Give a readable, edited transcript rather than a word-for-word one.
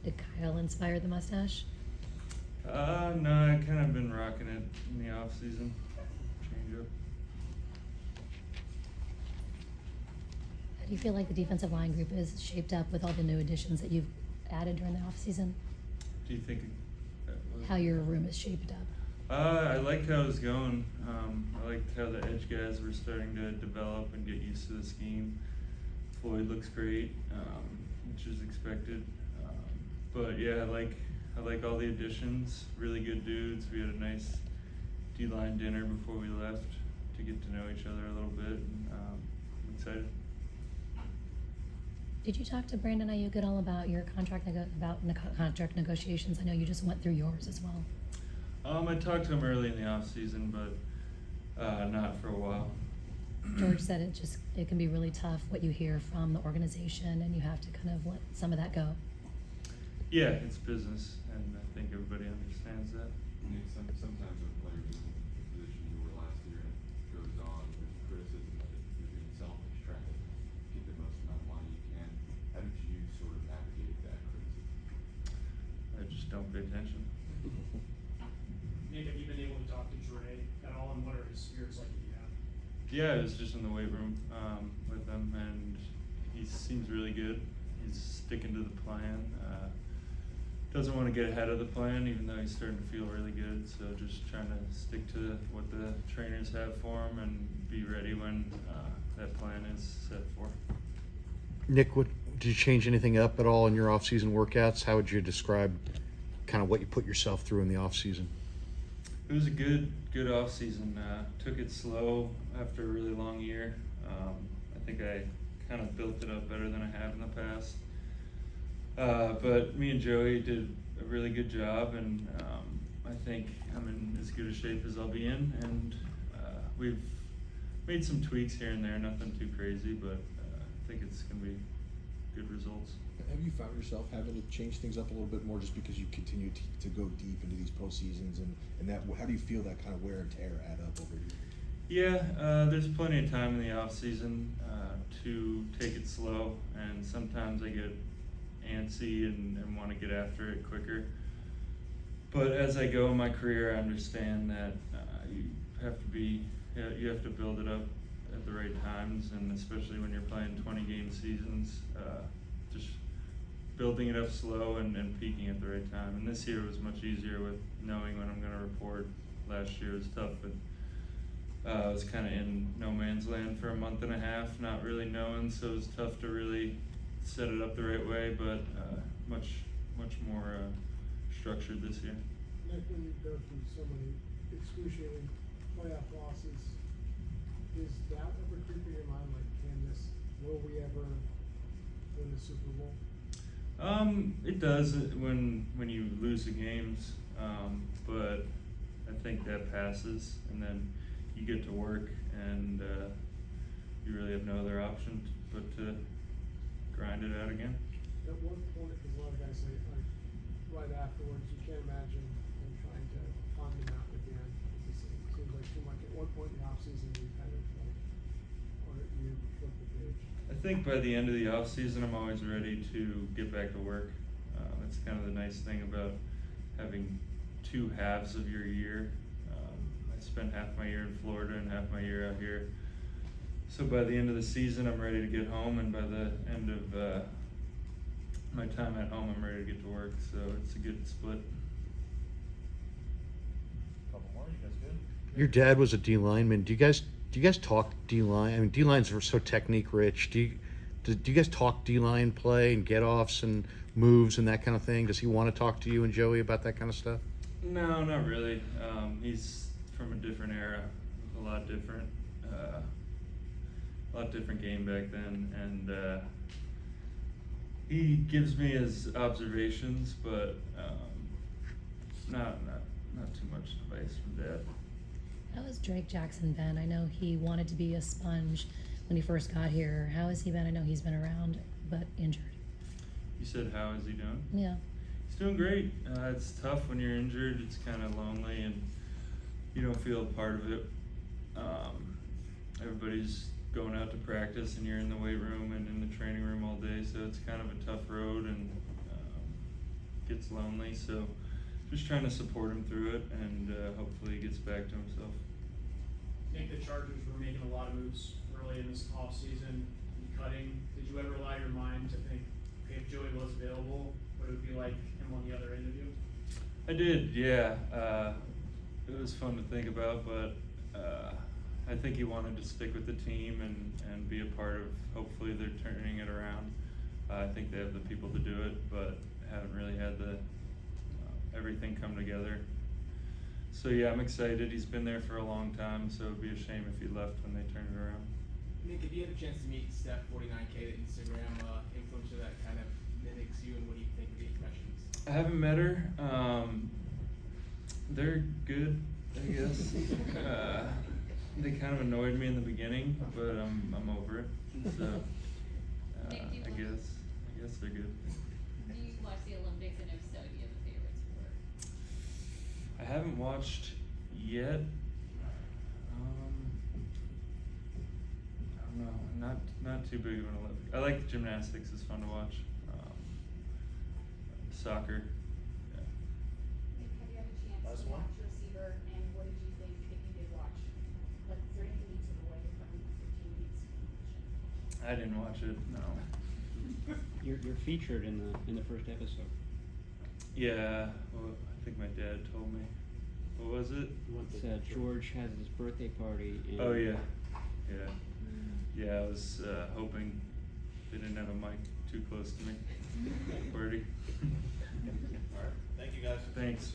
Did Kyle inspire the mustache? No, I kind of been rocking it in the off season. Change up. How do you feel like the defensive line group is shaped up with all the new additions that you've added during the offseason? Do you think? How your room is shaped up? I liked how it was going. I liked how the edge guys were starting to develop and get used to the scheme. Floyd looks great, which is expected. But yeah, I like all the additions. Really good dudes. We had a nice D-line dinner before we left to get to know each other a little bit. And, I'm excited. Did you talk to Brandon Ayuk at all about your contract contract negotiations? I know you just went through yours as well. I talked to him early in the off season, but not for a while. George said it can be really tough what you hear from the organization, and you have to kind of let some of that go. Yeah, it's business, and I think everybody understands that. Nick, sometimes when players in the position you were last year and it goes on, there's criticism that you're being selfish, trying to get the most amount of money you can. How did you sort of navigate that criticism? I just don't pay attention. Nick, have you been able to talk to Dre at all, and what are his spirits like if you have? Yeah, I was just in the weight room with him, and he seems really good. He's sticking to the plan. Doesn't want to get ahead of the plan, even though he's starting to feel really good. So just trying to stick to what the trainers have for him and be ready when that plan is set for. Nick, did you change anything up at all in your off-season workouts? How would you describe kind of what you put yourself through in the off-season? It was a good off season. Took it slow after a really long year. I think I kind of built it up better than I have in the past. But me and Joey did a really good job, and I think I'm in as good a shape as I'll be in. And we've made some tweaks here and there, nothing too crazy, but I think it's going to be good results. Have you found yourself having to change things up a little bit more just because you continue to go deep into these postseasons, and that, how do you feel that kind of wear and tear add up over here? Yeah, there's plenty of time in the off season to take it slow, and sometimes I get antsy and want to get after it quicker. But as I go in my career, I understand that you have to build it up at the right times, and especially when you're playing 20-game seasons, just building it up slow and peaking at the right time. And this year was much easier with knowing when I'm going to report. Last year was tough, but I was kind of in no man's land for a month and a half, not really knowing, so it was tough to really set it up the right way, but much more structured this year. Nick, when you go through so many excruciating playoff losses, is that ever creep in your mind, like, will we ever win the Super Bowl? It does when you lose the games, but I think that passes, and then you get to work, and you really have no other option but to grind it out again. At what point, because a lot of guys say, like, right afterwards, you can't imagine them trying to climb the mountain again. It seems like too much. At what point in the offseason do you kind of like, or you flip the page? I think by the end of the off season, I'm always ready to get back to work. That's kind of the nice thing about having two halves of your year. I spent half my year in Florida and half my year out here. So by the end of the season, I'm ready to get home, and by the end of my time at home, I'm ready to get to work. So it's a good split. Couple more, you guys good? Your dad was a D lineman. Do you guys talk D line? I mean, D lines are so technique rich. Do you guys talk D line play and get offs and moves and that kind of thing? Does he want to talk to you and Joey about that kind of stuff? No, not really. He's from a different era, a lot different game back then, and he gives me his observations, but not too much advice from Dad. How has Drake Jackson been? I know he wanted to be a sponge when he first got here. How has he been? I know he's been around, but injured. You said, how is he doing? Yeah. He's doing great. It's tough when you're injured. It's kind of lonely, and you don't feel a part of it. Everybody's going out to practice, and you're in the weight room and in the training room all day, so it's kind of a tough road, and gets lonely. So just trying to support him through it, and hopefully he gets back to himself. I think the Chargers were making a lot of moves early in this offseason, cutting. Did you ever allow your mind to think, okay, if Joey was available, what it would be like him on the other end of you? I did, yeah. It was fun to think about, but I think he wanted to stick with the team and be a part of, hopefully they're turning it around. I think they have the people to do it, but haven't really had the everything come together. So yeah, I'm excited. He's been there for a long time, so it'd be a shame if he left when they turned it around. Nick, if you had a chance to meet Steph 49K, the Instagram influencer that kind of mimics you, and what do you think of the impressions? I haven't met her. They're good, I guess. They kind of annoyed me in the beginning, but I'm over it. So I guess they're good. Do you watch the Olympics, and if so, do you have a favorite sport? I haven't watched yet. I don't know. Not too big of an Olympic. I like gymnastics. It's fun to watch. Soccer. Yeah. Have you had a chance Last to one? watch receiver, and what did you think if you did watch? Like, is there anything you took away from 15 weeks of competition? I didn't watch it. No. You're featured in the first episode. Yeah. Well, I think my dad told me. What was it? It's, George has his birthday party. And Oh yeah. Yeah. Yeah. I was hoping they didn't have a mic too close to me. Party. All right. Thank you, guys. Thanks.